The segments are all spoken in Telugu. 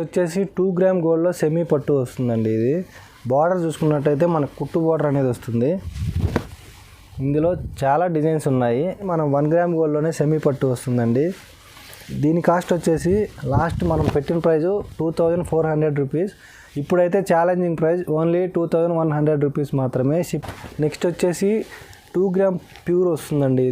వచ్చేసి 2 గ్రామ్ గోల్డ్లో సెమీ పట్టు వస్తుందండి. ఇది బార్డర్ చూసుకున్నట్టయితే మనకు కుట్టు బార్డర్ అనేది వస్తుంది. ఇందులో చాలా డిజైన్స్ ఉన్నాయి. మనం 1 గ్రామ్ గోల్డ్లోనే సెమీ పట్టు వస్తుందండి. దీని కాస్ట్ వచ్చేసి లాస్ట్ మనం పెట్టిన ప్రైజు 2400 రూపీస్. ఇప్పుడైతే ఛాలెంజింగ్ ప్రైస్ ఓన్లీ 2100 రూపీస్ మాత్రమే. నెక్స్ట్ వచ్చేసి 2 గ్రామ్ ప్యూర్ వస్తుందండి.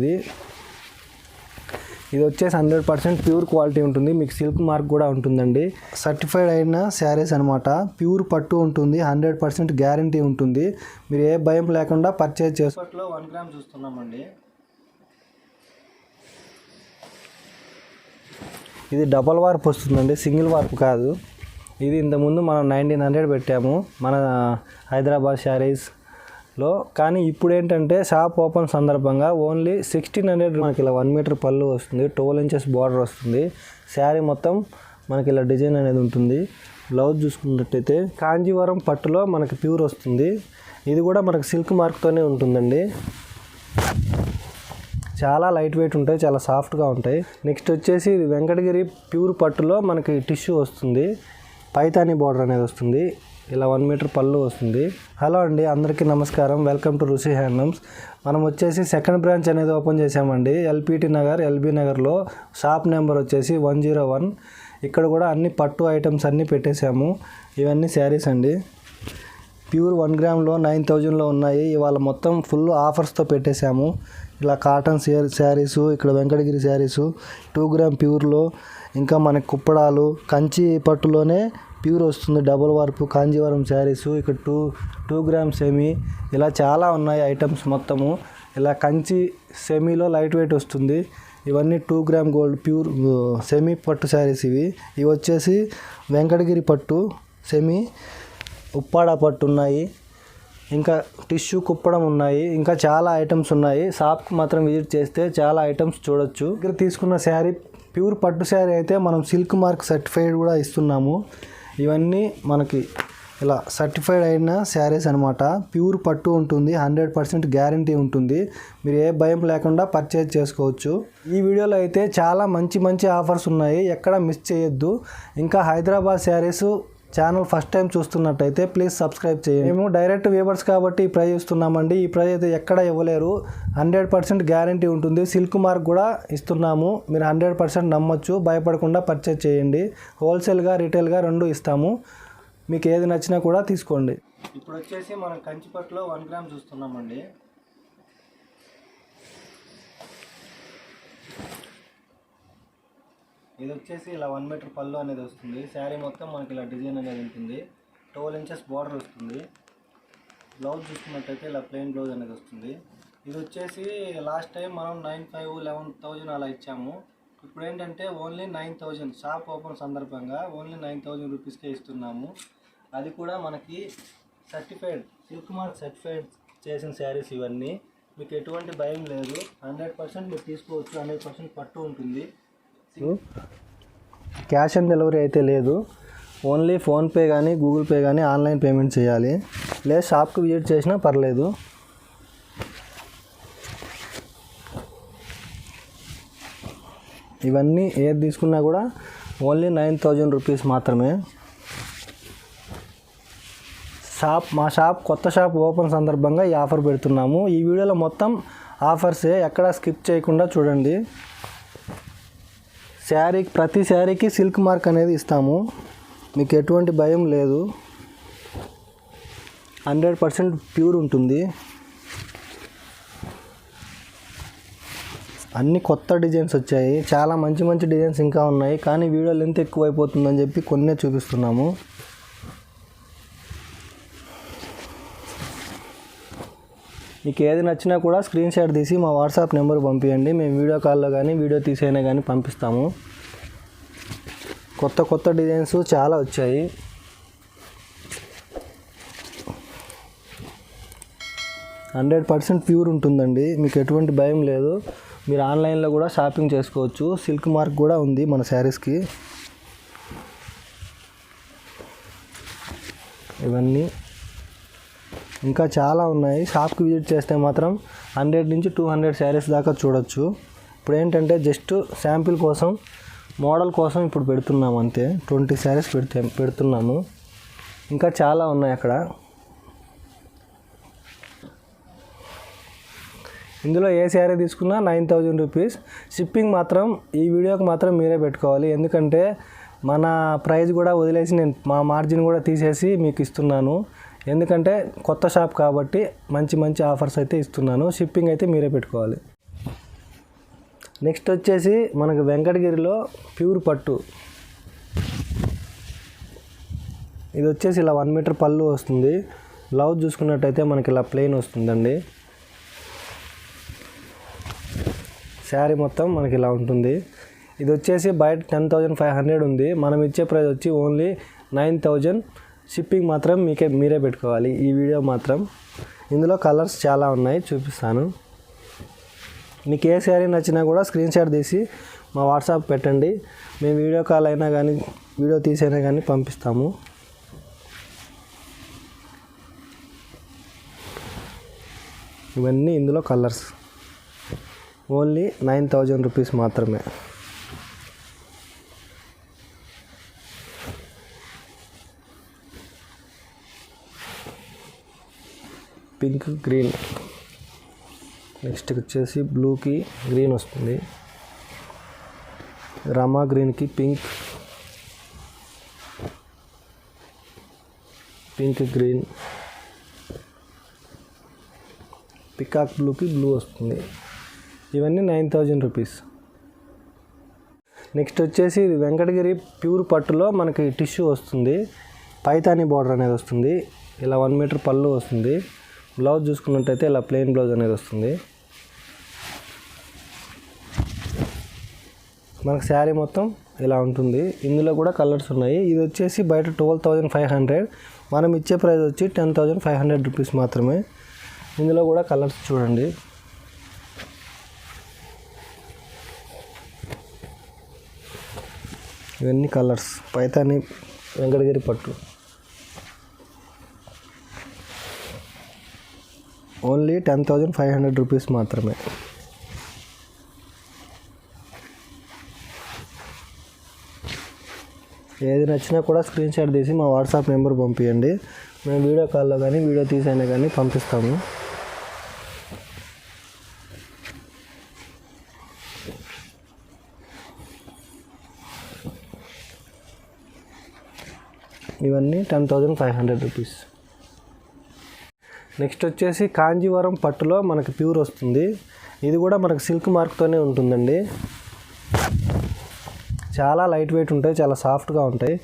ఇది వచ్చేసి 100% ప్యూర్ క్వాలిటీ ఉంటుంది. మీకు సిల్క్ మార్క్ కూడా ఉంటుందండి. సర్టిఫైడ్ అయిన శారీస్ అనమాట. ప్యూర్ పట్టు ఉంటుంది. 100% గ్యారంటీ ఉంటుంది. మీరు ఏ భయం లేకుండా పర్చేజ్ చేసుకోవట్లో 1 గ్రామ్ చూస్తున్నామండి. ఇది డబల్ వార్ప్ వస్తుందండి, సింగిల్ వార్ప్ కాదు. ఇది ఇంతకుముందు మనం 1900 పెట్టాము మన హైదరాబాద్ శారీస్లో. కానీ ఇప్పుడు ఏంటంటే షాప్ ఓపెన్ సందర్భంగా ఓన్లీ 1600 మనకి ఇలా 1 మీటర్ పళ్ళు వస్తుంది. 12 ఇంచెస్ బార్డర్ వస్తుంది. శారీ మొత్తం మనకి ఇలా డిజైన్ అనేది ఉంటుంది. బ్లౌజ్ చూసుకున్నట్టయితే కాంజీవరం పట్టులో మనకి ప్యూర్ వస్తుంది. ఇది కూడా మనకి సిల్క్ మార్క్తోనే ఉంటుందండి. చాలా లైట్ వెయిట్ ఉంటాయి, చాలా సాఫ్ట్గా ఉంటాయి. నెక్స్ట్ వచ్చేసి ఇది వెంకటగిరి ప్యూర్ పట్టులో మనకి టిష్యూ వస్తుంది. పైతానీ బార్డర్ అనేది వస్తుంది. ఇలా 1 మీటర్ పళ్ళు వస్తుంది. హలో అండి, అందరికీ నమస్కారం. Welcome to Rishi handlooms. మనం వచ్చేసి సెకండ్ బ్రాంచ్ అనేది ఓపెన్ చేసామండి. ఎల్పిటి నగర్, ఎల్బీ నగర్లో. షాప్ నెంబర్ వచ్చేసి 101. ఇక్కడ కూడా అన్ని పట్టు ఐటమ్స్ అన్నీ పెట్టేశాము. ఇవన్నీ శారీస్ అండి. ప్యూర్ 1 గ్రామ్లో 9000లో ఉన్నాయి. ఇవాళ మొత్తం ఫుల్ ఆఫర్స్తో పెట్టేశాము. ఇలా కాటన్ శారీసు, ఇక్కడ వెంకటగిరి శారీసు, 2 గ్రామ్ ప్యూర్లో, ఇంకా మనకి కుప్పడాలు కంచి పట్టులోనే ప్యూర్ వస్తుంది. డబుల్ వార్పు కాంజీవరం శారీసు, ఇక్కడ 2 గ్రామ్ సెమీ, ఇలా చాలా ఉన్నాయి ఐటమ్స్ మొత్తము. ఇలా కంచి సెమీలో లైట్ వెయిట్ వస్తుంది. ఇవన్నీ 2 గ్రామ్ గోల్డ్ ప్యూర్ సెమీ పట్టు శారీస్. ఇవి వచ్చేసి వెంకటగిరి పట్టు సెమీ, ఉప్పాడ పట్టు ఉన్నాయి, ఇంకా టిష్యూ కుప్పడం ఉన్నాయి, ఇంకా చాలా ఐటమ్స్ ఉన్నాయి. షాప్కి మాత్రం విజిట్ చేస్తే చాలా ఐటమ్స్ చూడొచ్చు. ఇక్కడ తీసుకున్న శారీ ప్యూర్ పట్టు శారీ అయితే మనం సిల్క్ మార్క్ సర్టిఫైడ్ కూడా ఇస్తున్నాము. ఇవన్నీ మనకి ఇలా సర్టిఫైడ్ అయిన శారీస్ అనమాట. ప్యూర్ పట్టు ఉంటుంది. 100% గ్యారంటీ ఉంటుంది. మీరు ఏ భయం లేకుండా పర్చేజ్ చేసుకోవచ్చు. ఈ వీడియోలో అయితే చాలా మంచి ఆఫర్స్ ఉన్నాయి. ఎక్కడ మిస్ చేయొద్దు. ఇంకా Hyderabad saris channel first time చూస్తున్నట్టయితే ప్లీజ్ సబ్స్క్రైబ్ చేయండి. మేము డైరెక్ట్ వ్యూవర్స్ కాబట్టి ఈ ప్రైస్ ఇస్తున్నామండి. ఈ ప్రైస్ అయితే ఎక్కడ ఇవ్వలేరు. 100% గ్యారంటీ ఉంటుంది. సిల్క్ మార్క్ కూడా ఇస్తున్నాము. మీరు 100% నమ్మొచ్చు. భయపడకుండా పర్చేజ్ చేయండి. హోల్సేల్గా రీటైల్గా 2 ఇస్తాము. మీకు ఏది నచ్చినా కూడా తీసుకోండి. ఇప్పుడు వచ్చేసి మనం కంచిపట్టులో 1 గ్రామ్ చూస్తున్నామండి. ఇది వచ్చేసి ఇలా 1 మీటర్ పళ్ళు అనేది వస్తుంది. శారీ మొత్తం మనకి ఇలా డిజైన్ అనేది ఉంటుంది. 12 ఇంచెస్ బార్డర్ వస్తుంది. బ్లౌజ్ చూసుకున్నట్టయితే ఇలా ప్లెయిన్ బ్లౌజ్ అనేది వస్తుంది. ఇది వచ్చేసి లాస్ట్ టైం మనం 9,500-11,000 అలా ఇచ్చాము. ఇప్పుడు ఏంటంటే ఓన్లీ 9,000 షాప్ ఓపెన్ సందర్భంగా ఓన్లీ 9,000 రూపీస్కే ఇస్తున్నాము. అది కూడా మనకి సర్టిఫైడ్ సిల్క్ మార్క్ సర్టిఫైడ్ చేసిన శారీస్. ఇవన్నీ మీకు ఎటువంటి భయం లేదు. 100% మీరు తీసుకోవచ్చు. 100% పట్టు ఉంటుంది. క్యాష్ ఆన్ డెలివరీ అయితే లేదు. ఓన్లీ ఫోన్పే కానీ గూగుల్ పే కానీ ఆన్లైన్ పేమెంట్ చేయాలి. లేదు షాప్కి విజిట్ చేసినా పర్లేదు. ఇవన్నీ ఏది తీసుకున్నా కూడా ఓన్లీ 9,000 రూపీస్ మాత్రమే. మా షాప్ కొత్త షాప్ ఓపెన్ సందర్భంగా ఈ ఆఫర్ పెడుతున్నాము. ఈ వీడియోలో మొత్తం ఆఫర్సే, ఎక్కడా స్కిప్ చేయకుండా చూడండి. ప్రతి శారీకి సిల్క్ మార్క్ అనేది ఇస్తాము. మీకు ఎటువంటి భయం లేదు. 100% ప్యూర్ ఉంటుంది. అన్ని కొత్త డిజైన్స్ వచ్చాయి. చాలా మంచి డిజైన్స్ ఇంకా ఉన్నాయి. కానీ వీడియో లెంత్ ఎక్కువైపోతుందని చెప్పి కొన్నే చూపిస్తున్నాము. మీకు ఏది నచ్చినా కూడా స్క్రీన్ షాట్ తీసి మా వాట్సాప్ నెంబర్ పంపించండి. మేము వీడియో కాల్లో కానీ వీడియో తీసైనా కానీ పంపిస్తాము. కొత్త డిజైన్స్ చాలా వచ్చాయి. %100% ప్యూర్ ఉంటుందండి. మీకు ఎటువంటి భయం లేదు. మీరు ఆన్లైన్లో కూడా షాపింగ్ చేసుకోవచ్చు. సిల్క్ మార్క్ కూడా ఉంది మన శారీస్కి. ఇవన్నీ ఇంకా చాలా ఉన్నాయి. షాప్కి విజిట్ చేస్తే మాత్రం 100 నుంచి 200 శారీస్ దాకా చూడొచ్చు. ఇప్పుడు ఏంటంటే జస్ట్ శాంపిల్ కోసం మోడల్ కోసం ఇప్పుడు పెడుతున్నాము అంతే. 20 శారీస్ పెడుతున్నాము. ఇంకా చాలా ఉన్నాయి అక్కడ. ఇందులో ఏ శారీ తీసుకున్నా 9,000 రూపీస్. షిప్పింగ్ మాత్రం ఈ వీడియోకి మాత్రం మీరే పెట్టుకోవాలి. ఎందుకంటే మన ప్రైస్ కూడా వదిలేసి నేను మా మార్జిన్ కూడా తీసేసి మీకు ఇస్తున్నాను. ఎందుకంటే కొత్త షాప్ కాబట్టి మంచి ఆఫర్స్ అయితే ఇస్తున్నాను. షిప్పింగ్ అయితే మీరే పెట్టుకోవాలి. నెక్స్ట్ వచ్చేసి మనకు వెంకటగిరిలో ప్యూర్ పట్టు. ఇది వచ్చేసి ఇలా 1 మీటర్ పళ్ళు వస్తుంది. బ్లౌజ్ చూసుకున్నట్టయితే మనకి ఇలా ప్లెయిన్ వస్తుందండి. శారీ మొత్తం మనకి ఇలా ఉంటుంది. ఇది వచ్చేసి బయట 10,500 ఉంది. మనం ఇచ్చే ప్రైస్ వచ్చి ఓన్లీ 9,000. షిప్పింగ్ మాత్రం మీరే పెట్టుకోవాలి. ఈ వీడియో మాత్రం. ఇందులో కలర్స్ చాలా ఉన్నాయి, చూపిస్తాను. మీకు ఏ శారీ నచ్చినా కూడా స్క్రీన్ షాట్ తీసి మా వాట్సాప్ పెట్టండి. మేము వీడియో కాల్ అయినా కానీ వీడియో తీసైనా కానీ పంపిస్తాము. ఇవన్నీ ఇందులో కలర్స్. ఓన్లీ 9,000 రూపీస్ మాత్రమే. Pink, green. నెక్స్ట్ వచ్చేసి బ్లూకి గ్రీన్ వస్తుంది. రామా గ్రీన్కి పింక్ గ్రీన్. పికాక్ బ్లూకి బ్లూ వస్తుంది. ఇవన్నీ 9,000 రూపీస్. నెక్స్ట్ వచ్చేసి ఇది వెంకటగిరి ప్యూర్ పట్టులో మనకి టిష్యూ వస్తుంది. పైతానీ బార్డర్ అనేది వస్తుంది. ఇలా 1 మీటర్ పళ్ళు వస్తుంది. బ్లౌజ్ చూసుకున్నట్టయితే ఇలా ప్లెయిన్ బ్లౌజ్ అనేది వస్తుంది. మనకు శారీ మొత్తం ఇలా ఉంటుంది. ఇందులో కూడా కలర్స్ ఉన్నాయి. ఇది వచ్చేసి బయట 12,500. మనం ఇచ్చే ప్రైస్ వచ్చి 10,500 రూపీస్ మాత్రమే. ఇందులో కూడా కలర్స్ చూడండి. ఇవన్నీ కలర్స్. పైతాని వెంకటగిరి పట్టు. ఓన్లీ 10,500 రూపీస్ మాత్రమే. ఏది నచ్చినా కూడా స్క్రీన్ షాట్ తీసి మా వాట్సాప్ నెంబర్ పంపించండి. మేము వీడియో కాల్లో కానీ వీడియో తీసైనా కానీ పంపిస్తాము. ఇవన్నీ 10,500 రూపీస్. నెక్స్ట్ వచ్చేసి కాంజీవరం పట్టులో మనకి ప్యూర్ వస్తుంది. ఇది కూడా మనకు సిల్క్ మార్క్తోనే ఉంటుందండి. చాలా లైట్ వెయిట్ ఉంటాయి, చాలా సాఫ్ట్గా ఉంటాయి.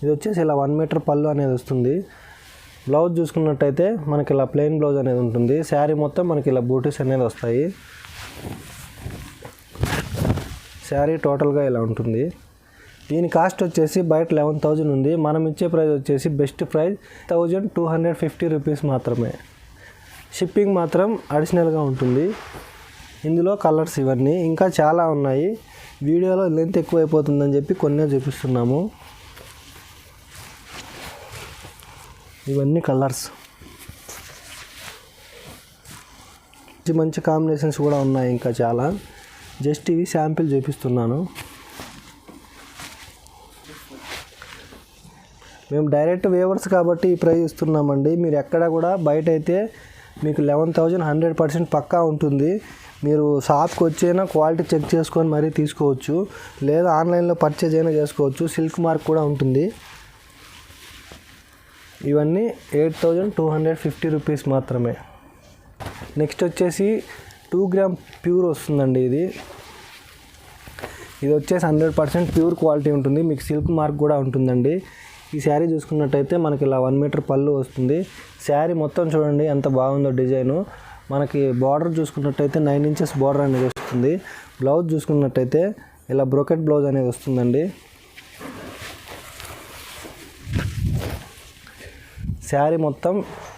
ఇది వచ్చేసి ఇలా 1 మీటర్ పళ్ళు అనేది వస్తుంది. బ్లౌజ్ చూసుకున్నట్టయితే మనకి ఇలా ప్లెయిన్ బ్లౌజ్ అనేది ఉంటుంది. శారీ మొత్తం మనకి ఇలా బూటీస్ అనేది వస్తాయి. శారీ టోటల్గా ఇలా ఉంటుంది. దీని కాస్ట్ వచ్చేసి బయట 11,000 ఉంది. మనం ఇచ్చే ప్రైస్ వచ్చేసి బెస్ట్ ప్రైస్ 1,250 రూపీస్ మాత్రమే. షిప్పింగ్ మాత్రం అడిషనల్గా ఉంటుంది. ఇందులో కలర్స్ ఇవన్నీ ఇంకా చాలా ఉన్నాయి. వీడియోలో లెంత్ ఎక్కువైపోతుందని చెప్పి కొన్నే చూపిస్తున్నాము. ఇవన్నీ కలర్స్. మంచి కాంబినేషన్స్ కూడా ఉన్నాయి ఇంకా చాలా. జస్ట్ ఇవి శాంపిల్ చూపిస్తున్నాను. మేము డైరెక్ట్ వేవర్స్ కాబట్టి ఈ ప్రైస్ ఇస్తున్నామండి. మీరు ఎక్కడ కూడా బయట అయితే మీకు 11,000 100% పక్కా ఉంటుంది. మీరు షాప్కి వచ్చైనా క్వాలిటీ చెక్ చేసుకొని మరీ తీసుకోవచ్చు, లేదా ఆన్లైన్లో పర్చేజ్ అయినా చేసుకోవచ్చు. సిల్క్ మార్క్ కూడా ఉంటుంది. ఇవన్నీ 8,250 రూపీస్ మాత్రమే. నెక్స్ట్ వచ్చేసి 2 గ్రామ్ ప్యూర్ వస్తుందండి. ఇది వచ్చేసి 100% ప్యూర్ క్వాలిటీ ఉంటుంది. మీకు సిల్క్ మార్క్ కూడా ఉంటుందండి. ఈ శారీ చూసుకున్నట్టయితే మనకి ఇలా 1 మీటర్ పళ్ళు వస్తుంది. శారీ మొత్తం చూడండి ఎంత బాగుందో డిజైను. మనకి బార్డర్ చూసుకున్నట్టయితే 9 ఇంచెస్ బార్డర్ అనేది వస్తుంది. బ్లౌజ్ చూసుకున్నట్టయితే ఇలా బ్రోకెట్ బ్లౌజ్ అనేది వస్తుందండి. శారీ మొత్తం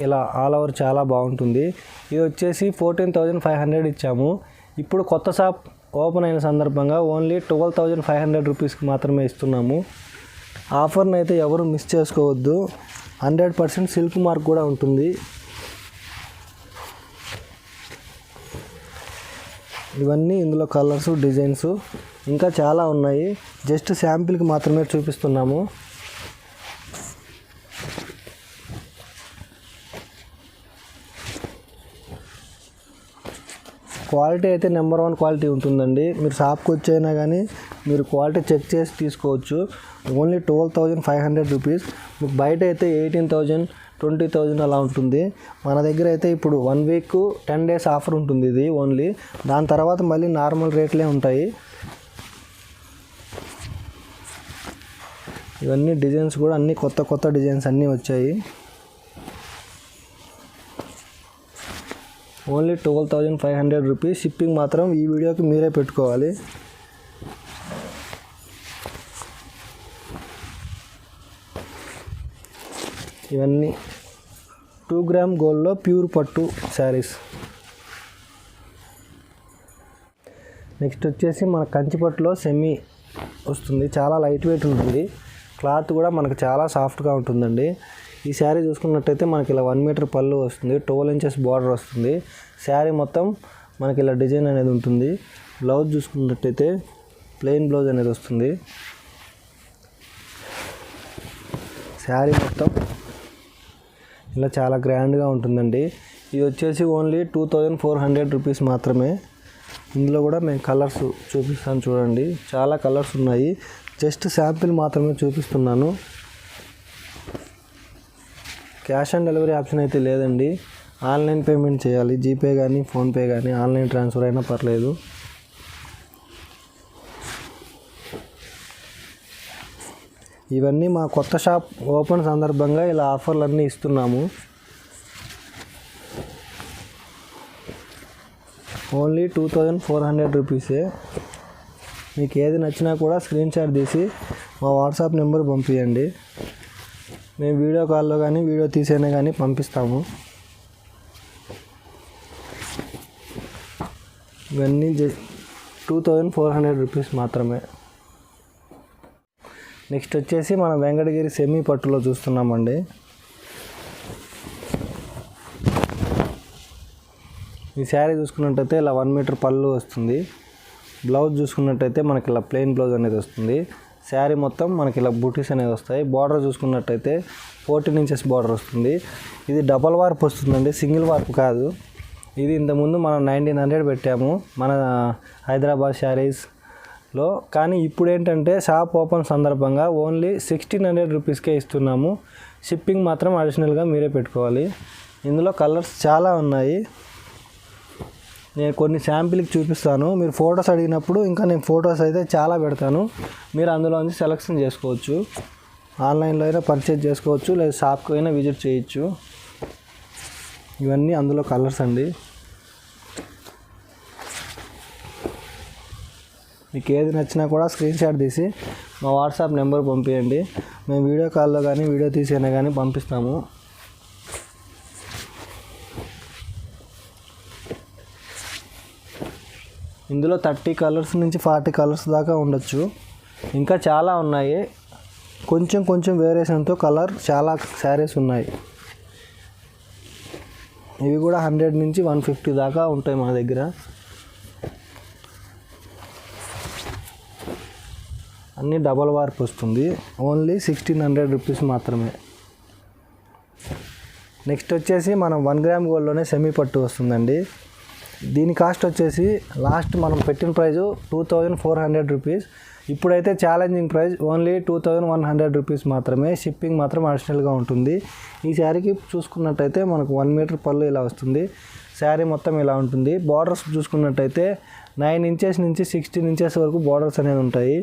ఇలా ఆల్ ఓవర్ చాలా బాగుంటుంది. ఇది వచ్చేసి 14,500 ఇచ్చాము. ఇప్పుడు కొత్త షాప్ ఓపెన్ అయిన సందర్భంగా ఓన్లీ 12,500 రూపీస్కి మాత్రమే ఇస్తున్నాము. ఆఫర్ని అయితే ఎవరు మిస్ చేసుకోవద్దు. 100% సిల్క్ మార్క్ కూడా ఉంటుంది. ఇవన్నీ ఇందులో కలర్స్, డిజైన్స్. ఇంకా చాలా ఉన్నాయి, జస్ట్ శాంపిల్కి మాత్రమే చూపిస్తున్నాము. క్వాలిటీ అయితే నెంబర్ 1 క్వాలిటీ ఉంటుందండి. మీరు షాప్కి వచ్చైనా కానీ మీరు క్వాలిటీ చెక్ చేసి తీసుకోవచ్చు. Only 12,500 rupees. మీకు బయట అయితే 18,000, 20,000 అలా ఉంటుంది. మన దగ్గర అయితే ఇప్పుడు 1 వీక్ 10 days ఆఫర్ ఉంటుంది ఇది ఓన్లీ. దాని తర్వాత మళ్ళీ నార్మల్ రేట్లే ఉంటాయి. ఇవన్నీ డిజైన్స్ కూడా అన్నీ కొత్త డిజైన్స్ అన్నీ వచ్చాయి. Only 12,500 rupees. షిప్పింగ్ మాత్రం ఈ వీడియోకి మీరే పెట్టుకోవాలి. ఇవన్నీ 2 గ్రామ్ గోల్డ్లో ప్యూర్ పట్టు శారీస్. నెక్స్ట్ వచ్చేసి మన కంచిపట్టులో సెమీ వస్తుంది. చాలా లైట్ వెయిట్ ఉంటుంది. క్లాత్ కూడా మనకు చాలా సాఫ్ట్గా ఉంటుందండి. ఈ శారీ చూసుకున్నట్టయితే మనకి ఇలా 1 మీటర్ పళ్ళు వస్తుంది, 12 inches బార్డర్ వస్తుంది. శారీ మొత్తం మనకి ఇలా డిజైన్ అనేది ఉంటుంది. బ్లౌజ్ చూసుకున్నట్టయితే ప్లెయిన్ బ్లౌజ్ అనేది వస్తుంది. శారీ మొత్తం ఇలా చాలా గ్రాండ్గా ఉంటుందండి. ఇది వచ్చేసి ఓన్లీ 2,400 రూపీస్ మాత్రమే. ఇందులో కూడా మేము కలర్స్ చూపిస్తాను చూడండి, చాలా కలర్స్ ఉన్నాయి. జస్ట్ శాంపిల్ మాత్రమే చూపిస్తున్నాను. క్యాష్ ఆన్ డెలివరీ ఆప్షన్ అయితే లేదండి. ఆన్లైన్ పేమెంట్ చేయాలి. జీపే కానీ ఫోన్పే కానీ ఆన్లైన్ ట్రాన్స్ఫర్ అయినా పర్లేదు. ఇవన్నీ మా కొత్త షాప్ ఓపెన్ సందర్భంగా ఇలా ఆఫర్లన్నీ ఇస్తున్నాము. ఓన్లీ 2,400 రూపీసే. మీకు ఏది నచ్చినా కూడా స్క్రీన్ షాట్ తీసి మా వాట్సాప్ నెంబర్ పంపించండి. మేము వీడియో కాల్లో కానీ వీడియో తీసైనా కానీ పంపిస్తాము. ఇవన్నీ 2,400 రూపీస్ మాత్రమే. నెక్స్ట్ వచ్చేసి మనం వెంకటగిరి సెమీ పట్టులో చూస్తున్నామండి. ఈ శారీ చూసుకున్నట్టయితే ఇలా 1 మీటర్ పళ్ళు వస్తుంది. బ్లౌజ్ చూసుకున్నట్టయితే మనకి ఇలా ప్లెయిన్ బ్లౌజ్ అనేది వస్తుంది. శారీ మొత్తం మనకి ఇలా బూటీస్ అనేవి వస్తాయి. బార్డర్ చూసుకున్నట్టయితే 14 inches బార్డర్ వస్తుంది. ఇది డబల్ వార్ప్ వస్తుందండి, సింగిల్ వార్ప్ కాదు. ఇది ఇంతకుముందు మనం 1,900 పెట్టాము మన హైదరాబాద్ శారీస్లో. కానీ ఇప్పుడు ఏంటంటే షాప్ ఓపెన్ సందర్భంగా ఓన్లీ 1,600 రూపీస్కే ఇస్తున్నాము. షిప్పింగ్ మాత్రం అడిషనల్గా మీరే పెట్టుకోవాలి. ఇందులో కలర్స్ చాలా ఉన్నాయి. నేను కొన్ని శాంపిల్కి చూపిస్తాను. మీరు ఫొటోస్ అడిగినప్పుడు ఇంకా నేను ఫొటోస్ అయితే చాలా పెడతాను. మీరు అందులో నుంచి సెలెక్షన్ చేసుకోవచ్చు. ఆన్లైన్లో అయినా పర్చేజ్ చేసుకోవచ్చు, లేదా షాప్కి అయినా విజిట్ చేయొచ్చు. ఇవన్నీ అందులో కలర్స్ అండి. మీకు ఏది నచ్చినా కూడా స్క్రీన్ షాట్ తీసి మా వాట్సాప్ నెంబర్ పంపించండి. మేము వీడియో కాల్లో కానీ వీడియో తీసైనా కానీ పంపిస్తాము. ఇందులో 30 కలర్స్ నుంచి 40 కలర్స్ దాకా ఉండొచ్చు. ఇంకా చాలా ఉన్నాయి. కొంచెం వేరియేషన్తో కలర్ చాలా శారీస్ ఉన్నాయి. ఇవి కూడా 100 నుంచి 150 దాకా ఉంటాయి మన దగ్గర. అన్నీ డబల్ వార్ప్ వస్తుంది. ఓన్లీ 1,600 రూపీస్ మాత్రమే. నెక్స్ట్ వచ్చేసి మనం 1 గ్రామ్ గోల్డ్లోనే సెమీ పట్టు వస్తుందండి. దీని కాస్ట్ వచ్చేసి లాస్ట్ మనం పెట్టిన ప్రైజు 2,400 రూపీస్. ఇప్పుడైతే ఛాలెంజింగ్ ప్రైస్ ఓన్లీ 2,100 రూపీస్ మాత్రమే. షిప్పింగ్ మాత్రం అడిషనల్గా ఉంటుంది. ఈ శారీకి చూసుకున్నట్టయితే మనకు 1 మీటర్ పళ్ళు ఇలా వస్తుంది. శారీ మొత్తం ఇలా ఉంటుంది. బార్డర్స్ చూసుకున్నట్టయితే 9 inches నుంచి 16 inches వరకు బార్డర్స్ అనేవి ఉంటాయి.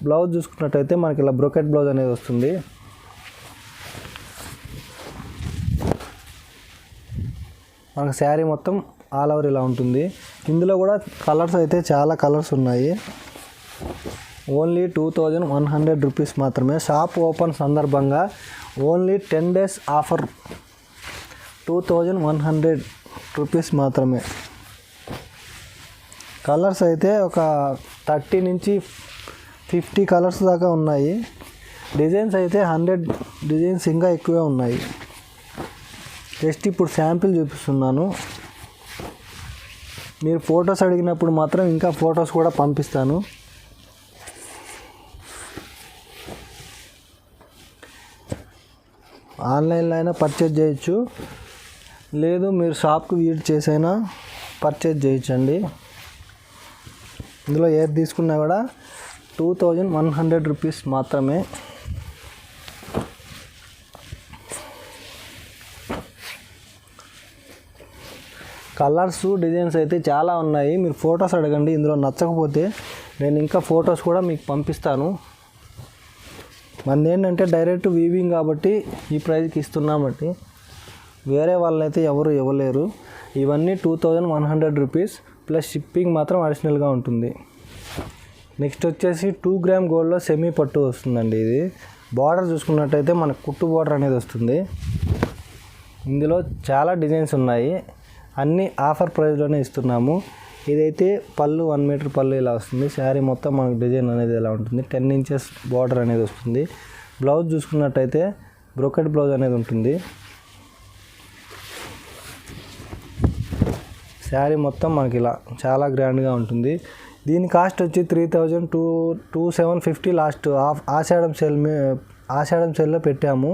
బ్లౌజ్ చూసుకున్నట్టయితే మనకి ఇలా బ్రోకెట్ బ్లౌజ్ అనేది వస్తుంది. మనకు శారీ మొత్తం ఆల్ ఓవర్ ఇలా ఉంటుంది. ఇందులో కూడా కలర్స్ అయితే చాలా కలర్స్ ఉన్నాయి. ఓన్లీ 2,100 రూపీస్ మాత్రమే. షాప్ ఓపెన్ సందర్భంగా ఓన్లీ 10 days ఆఫర్ 2,100 రూపీస్ మాత్రమే. కలర్స్ అయితే ఒక 30 నుంచి 50 కలర్స్ దాకా ఉన్నాయి. డిజైన్స్ అయితే 100 డిజైన్స్ ఇంకా ఎక్కువే ఉన్నాయి. జస్ట్ ఇప్పుడు శాంపిల్ చూపిస్తున్నాను. మీరు ఫొటోస్ అడిగినప్పుడు మాత్రం ఇంకా ఫొటోస్ కూడా పంపిస్తాను. ఆన్లైన్లో అయినా పర్చేజ్ చేయొచ్చు, లేదు మీరు షాప్కి విజిట్ చేసైనా పర్చేజ్ చేయొచ్చండి. ఇందులో ఏది తీసుకున్నా కూడా 2100 రూపీస్ మాత్రమే. కలర్స్ డిజైన్స్ అయితే చాలా ఉన్నాయి. మీరు ఫొటోస్ అడగండి, ఇందులో నచ్చకపోతే నేను ఇంకా ఫొటోస్ కూడా మీకు పంపిస్తాను. మనది ఏంటంటే డైరెక్ట్ వీవింగ్ కాబట్టి ఈ ప్రైస్కి ఇస్తున్నామండి. వేరే వాళ్ళైతే ఎవరు ఇవ్వలేరు. ఇవన్నీ 2100 రూపీస్ ప్లస్ షిప్పింగ్ మాత్రం అడిషనల్గా ఉంటుంది. నెక్స్ట్ వచ్చేసి 2 గ్రామ్ గోల్డ్లో సెమీ పట్టు వస్తుందండి. ఇది బార్డర్ చూసుకున్నట్టయితే మనకు కుట్టు బార్డర్ అనేది వస్తుంది. ఇందులో చాలా డిజైన్స్ ఉన్నాయి, అన్నీ ఆఫర్ ప్రైస్లోనే ఇస్తున్నాము. ఇదైతే పళ్ళు 1 మీటర్ పళ్ళు ఇలా వస్తుంది. శారీ మొత్తం మనకు డిజైన్ అనేది ఇలా ఉంటుంది. 10 ఇంచెస్ బార్డర్ అనేది వస్తుంది. బ్లౌజ్ చూసుకున్నట్టయితే బ్రోకెట్ బ్లౌజ్ అనేది ఉంటుంది. శారీ మొత్తం మనకి ఇలా చాలా గ్రాండ్గా ఉంటుంది. దీని కాస్ట్ వచ్చి 3250 లాస్ట్ ఆషాఢం సేల్లో పెట్టాము.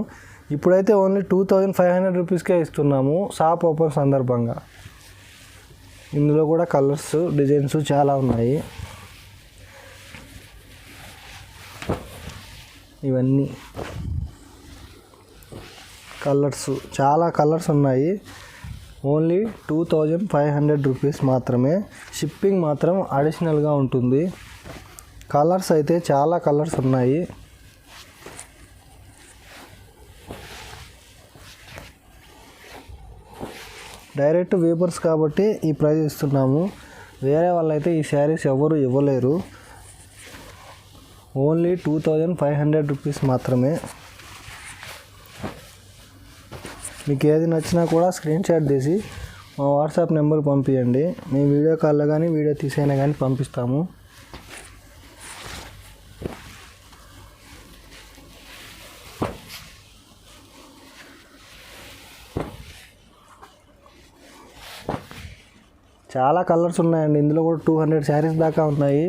ఇప్పుడైతే ఓన్లీ 2500 రూపీస్కే ఇస్తున్నాము షాప్ ఓపెన్ సందర్భంగా. ఇందులో కూడా కలర్స్ డిజైన్స్ చాలా ఉన్నాయి. ఇవన్నీ కలర్స్, చాలా కలర్స్ ఉన్నాయి. ఓన్లీ 2500 రూపీస్ మాత్రమే. షిప్పింగ్ మాత్రం అడిషనల్గా ఉంటుంది. కలర్స్ అయితే చాలా కలర్స్ ఉన్నాయి. డైరెక్ట్ వీవర్స్ కాబట్టి ఈ ప్రైస్ ఇస్తున్నాము. వేరే వాళ్ళైతే ఈ శారీస్ ఎవరు ఇవ్వలేరు. ఓన్లీ 2500 రూపీస్ మాత్రమే. మీకు ఏది నచ్చినా కూడా స్క్రీన్ షాట్ తీసి మా వాట్సాప్ నెంబర్ పంపించండి. మేము వీడియో కాల్లో కానీ వీడియో తీసైనా కానీ పంపిస్తాము. చాలా కలర్స్ ఉన్నాయండి. ఇందులో కూడా 200 శారీస్ దాకా ఉన్నాయి.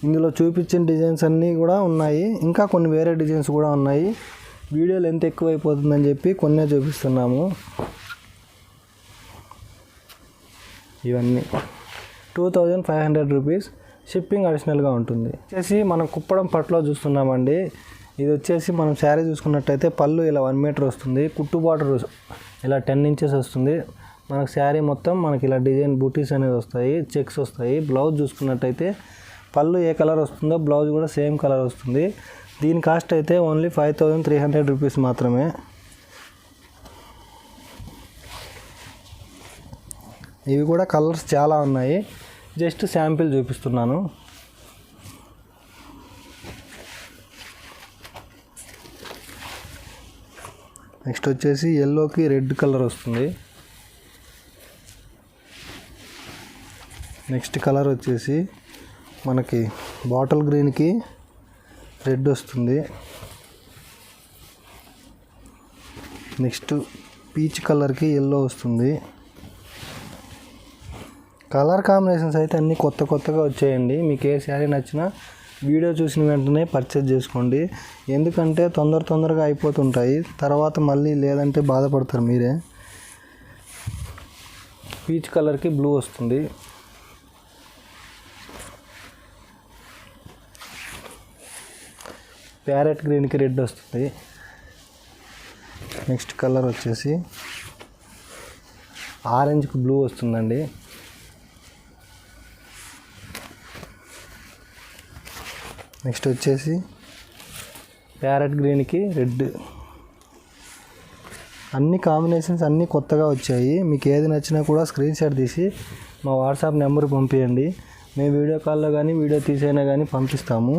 ఇందులో చూపించిన డిజైన్స్ అన్నీ కూడా ఉన్నాయి. ఇంకా కొన్ని వేరే డిజైన్స్ కూడా ఉన్నాయి. వీడియోలు ఎంత ఎక్కువ అయిపోతుందని చెప్పి కొన్నే చూపిస్తున్నాము. ఇవన్నీ 2500 రూపీస్. షిప్పింగ్ అడిషనల్గా ఉంటుంది. వచ్చేసి మనం కుప్పడం పట్టులో చూస్తున్నామండి. ఇది వచ్చేసి మనం శారీ చూసుకున్నట్టయితే పళ్ళు ఇలా 1 మీటర్ వస్తుంది. కుట్టు బార్డర్ ఇలా 10 ఇంచెస్ వస్తుంది. మనకు శారీ మొత్తం మనకి ఇలా డిజైన్ బూటీస్ అనేది వస్తాయి, చెక్స్ వస్తాయి. బ్లౌజ్ చూసుకున్నట్టయితే పళ్ళు ఏ కలర్ వస్తుందో బ్లౌజ్ కూడా సేమ్ కలర్ వస్తుంది. దీని కాస్ట్ అయితే ఓన్లీ 5300 రూపీస్ మాత్రమే. ఇవి కూడా కలర్స్ చాలా ఉన్నాయి. జస్ట్ శాంపిల్ చూపిస్తున్నాను. నెక్స్ట్ వచ్చేసి ఎల్లోకి రెడ్ కలర్ వస్తుంది. నెక్స్ట్ కలర్ వచ్చేసి మనకి బాటిల్ గ్రీన్కి రెడ్ వస్తుంది. నెక్స్ట్ పీచ్ కలర్కి ఎల్లో వస్తుంది. కలర్ కాంబినేషన్స్ అయితే అన్నీ కొత్తగా వచ్చాయండి. మీకు ఏ శారీ నచ్చినా వీడియో చూసిన వెంటనే పర్చేజ్ చేసుకోండి. ఎందుకంటే తొందరగా అయిపోతుంటాయి. తర్వాత మళ్ళీ లేదంటే బాధపడతారు మీరే. పీచ్ కలర్కి బ్లూ వస్తుంది. ప్యారెట్ గ్రీన్కి రెడ్ వస్తుంది. నెక్స్ట్ కలర్ వచ్చేసి ఆరెంజ్కి బ్లూ వస్తుందండి. నెక్స్ట్ వచ్చేసి ప్యారెట్ గ్రీన్కి రెడ్. అన్ని కాంబినేషన్స్ అన్నీ కొత్తగా వచ్చాయి. మీకు ఏది నచ్చినా కూడా స్క్రీన్ షాట్ తీసి మా వాట్సాప్ నెంబర్ పంపించండి. మేము వీడియో కాల్లో కానీ వీడియో తీసైనా కానీ పంపిస్తాము.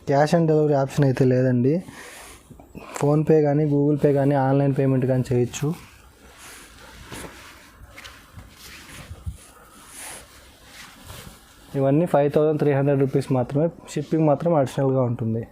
క్యాష్ ఆన్ డెలివరీ ఆప్షన్ అయితే లేదండి. ఫోన్పే కానీ గూగుల్ పే కానీ ఆన్లైన్ పేమెంట్ కానీ చేయొచ్చు. ఇవన్నీ 5300 రూపీస్ మాత్రమే. షిప్పింగ్ మాత్రం అడిషనల్గా ఉంటుంది.